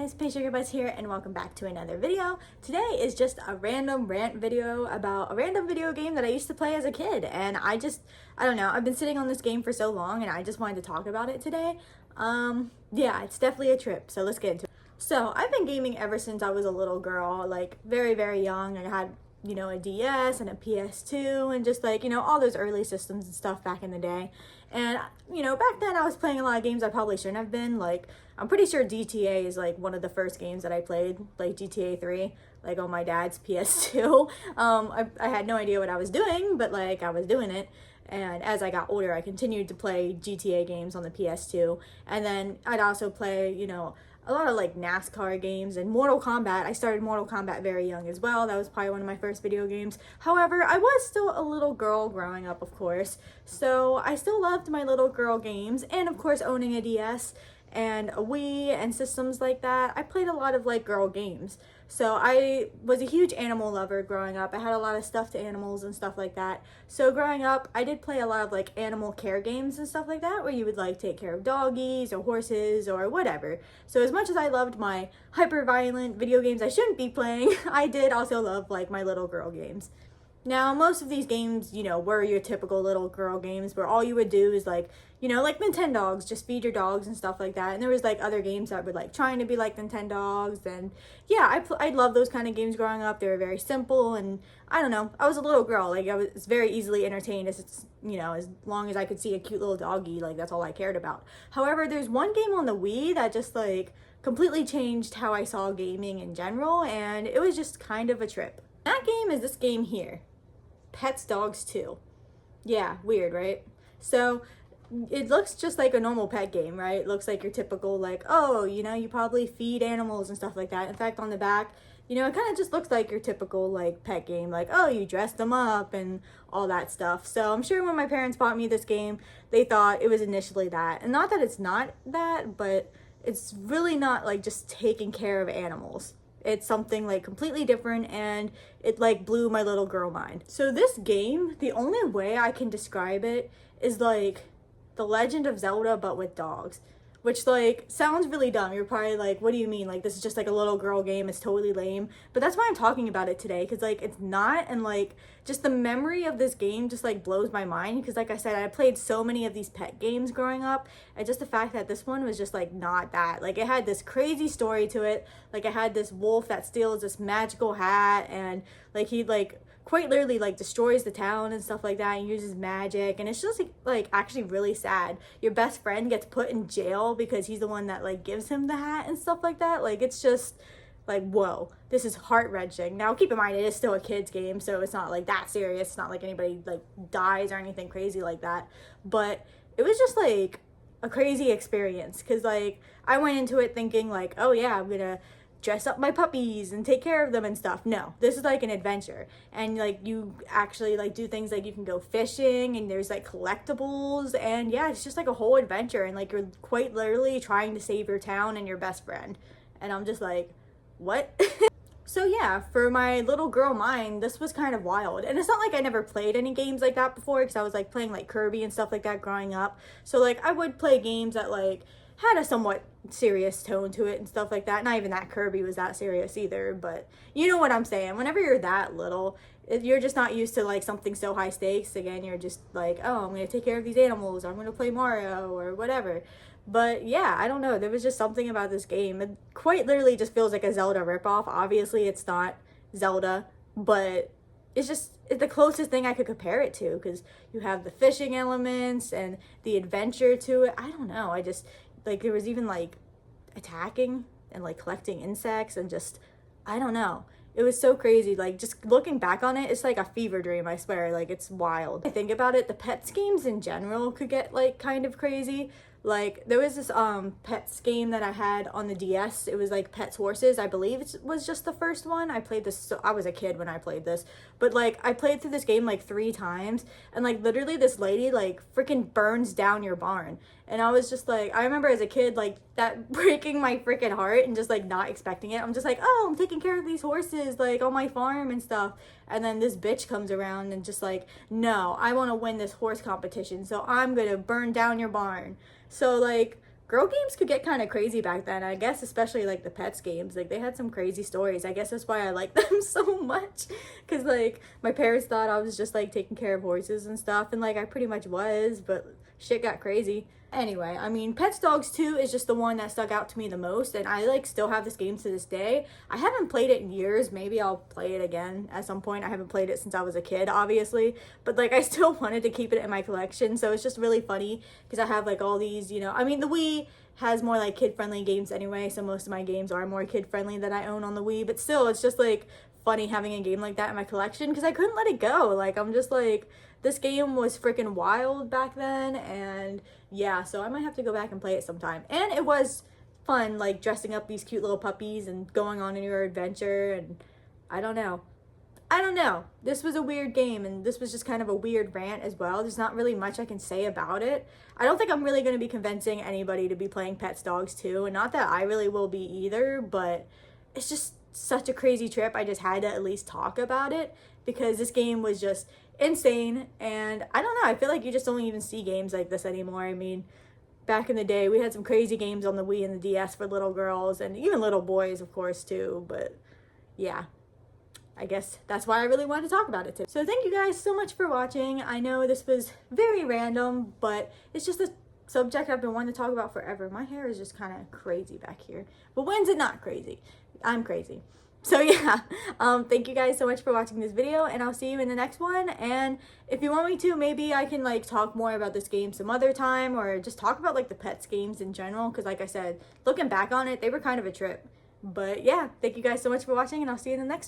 guys, Petz Dogz here and welcome back to another video. Today is just a random rant video about a random video game that I used to play as a kid, and I don't know, I've been sitting on this game for so long and I just wanted to talk about it today. Yeah, it's definitely a trip, so let's get into it. So I've been gaming ever since I was a little girl, like very, very young. I had, a DS and a PS2 and just like, all those early systems and stuff back in the day. And, back then I was playing a lot of games I probably shouldn't have been. Like, I'm pretty sure GTA is like one of the first games that I played, like GTA 3, like on my dad's PS2. I had no idea what I was doing, but like I was doing it. And as I got older, I continued to play GTA games on the PS2. And then I'd also play, a lot of like NASCAR games and Mortal Kombat. I started Mortal Kombat very young as well. That was probably one of my first video games. However, I was still a little girl growing up, of course. So I still loved my little girl games, and of course owning a DS and a Wii and systems like that. I played a lot of like girl games. So I was a huge animal lover growing up. I had a lot of stuffed animals and stuff like that. So growing up, I did play a lot of like animal care games and stuff like that, where you would like take care of doggies or horses or whatever. So as much as I loved my hyper violent video games I shouldn't be playing, I did also love like my little girl games. Now, most of these games, were your typical little girl games where all you would do is like, like Dogz, just feed your dogs and stuff like that. And there was like other games that were like trying to be like Dogz. And yeah, I love those kind of games growing up. They were very simple, and I don't know, I was a little girl. Like I was very easily entertained as long as I could see a cute little doggy, like that's all I cared about. However, there's one game on the Wii that just like completely changed how I saw gaming in general, and it was just kind of a trip. That game is this game here. Petz Dogz 2. Yeah, weird, right? So it looks just like a normal pet game, right? It looks like your typical like, oh, you probably feed animals and stuff like that. In fact, on the back, it kind of just looks like your typical like pet game, like, oh, you dress them up and all that stuff. So I'm sure when my parents bought me this game, they thought it was initially that. And not that it's not that, but it's really not like just taking care of animals. It's something like completely different, and it like blew my little girl mind. So this game, the only way I can describe it is like The Legend of Zelda but with dogs, which like sounds really dumb. You're probably like, what do you mean? Like this is just like a little girl game, it's totally lame. But that's why I'm talking about it today, because like it's not, and like just the memory of this game just like blows my mind, because like I said, I played so many of these pet games growing up, and just the fact that this one was just like not that. Like it had this crazy story to it. Like I had this wolf that steals this magical hat, and like he like quite literally like destroys the town and stuff like that and uses magic, and it's just like actually really sad. Your best friend gets put in jail because he's the one that like gives him the hat and stuff like that. Like it's just like, whoa, this is heart-wrenching. Now keep in mind, it is still a kid's game, so it's not like that serious. It's not like anybody like dies or anything crazy like that, but it was just like a crazy experience, because like I went into it thinking like, oh yeah, I'm gonna dress up my puppies and take care of them and stuff. No, this is like an adventure, and like you actually like do things like you can go fishing, and there's like collectibles, and yeah, it's just like a whole adventure, and like you're quite literally trying to save your town and your best friend. And I'm just like, what? So yeah, for my little girl mind, this was kind of wild. And it's not like I never played any games like that before, because I was like playing like Kirby and stuff like that growing up. So like I would play games that like had a somewhat serious tone to it and stuff like that. Not even that Kirby was that serious either, but you know what I'm saying. Whenever you're that little, you're just not used to like something so high stakes. Again, you're just like, oh, I'm gonna take care of these animals, or I'm gonna play Mario or whatever. But yeah, I don't know, there was just something about this game. It quite literally just feels like a Zelda ripoff. Obviously it's not Zelda, but it's just the closest thing I could compare it to, because you have the fishing elements and the adventure to it. I don't know, I just like, there was even like attacking and like collecting insects, and just, I don't know. It was so crazy. Like just looking back on it, it's like a fever dream, I swear. Like it's wild. I think about it, the Petz games in general could get like kind of crazy. Like there was this Petz game that I had on the DS. It was like Petz Horses. I believe it was just the first one. I played this, so I was a kid when I played this, but like I played through this game like 3 times, and like literally this lady like freaking burns down your barn. And I was just like, I remember as a kid like that breaking my freaking heart, and just like not expecting it. I'm just like, oh, I'm taking care of these horses like on my farm and stuff. And then this bitch comes around and just like, no, I want to win this horse competition, so I'm gonna burn down your barn. So like girl games could get kind of crazy back then. I guess especially like the Petz games, like they had some crazy stories. I guess that's why I like them so much, because like my parents thought I was just like taking care of horses and stuff, and like I pretty much was, but shit got crazy. Anyway, I mean, Petz Dogz 2 is just the one that stuck out to me the most, and I like still have this game to this day. I haven't played it in years. Maybe I'll play it again at some point. I haven't played it since I was a kid, obviously, but like I still wanted to keep it in my collection, so it's just really funny because I have like all these, you know, I mean, the Wii has more like kid-friendly games anyway, so most of my games are more kid-friendly that I own on the Wii, but still, it's just like funny having a game like that in my collection because I couldn't let it go. Like, I'm just like, this game was freaking wild back then, and yeah, so I might have to go back and play it sometime. And it was fun, like dressing up these cute little puppies and going on your adventure, and I don't know. This was a weird game, and this was just kind of a weird rant as well. There's not really much I can say about it. I don't think I'm really going to be convincing anybody to be playing Petz Dogz 2, and not that I really will be either, but it's just such a crazy trip. I just had to at least talk about it because this game was just insane, and I don't know, I feel like you just don't even see games like this anymore. I mean, back in the day, we had some crazy games on the Wii and the DS for little girls, and even little boys, of course, too, but yeah. I guess that's why I really wanted to talk about it today. So thank you guys so much for watching. I know this was very random, but it's just a subject I've been wanting to talk about forever. My hair is just kind of crazy back here. But when's it not crazy? I'm crazy. So yeah, thank you guys so much for watching this video, and I'll see you in the next one. And if you want me to, maybe I can like talk more about this game some other time, or just talk about like the Petz games in general, because like I said, looking back on it, they were kind of a trip. But yeah, thank you guys so much for watching, and I'll see you in the next one.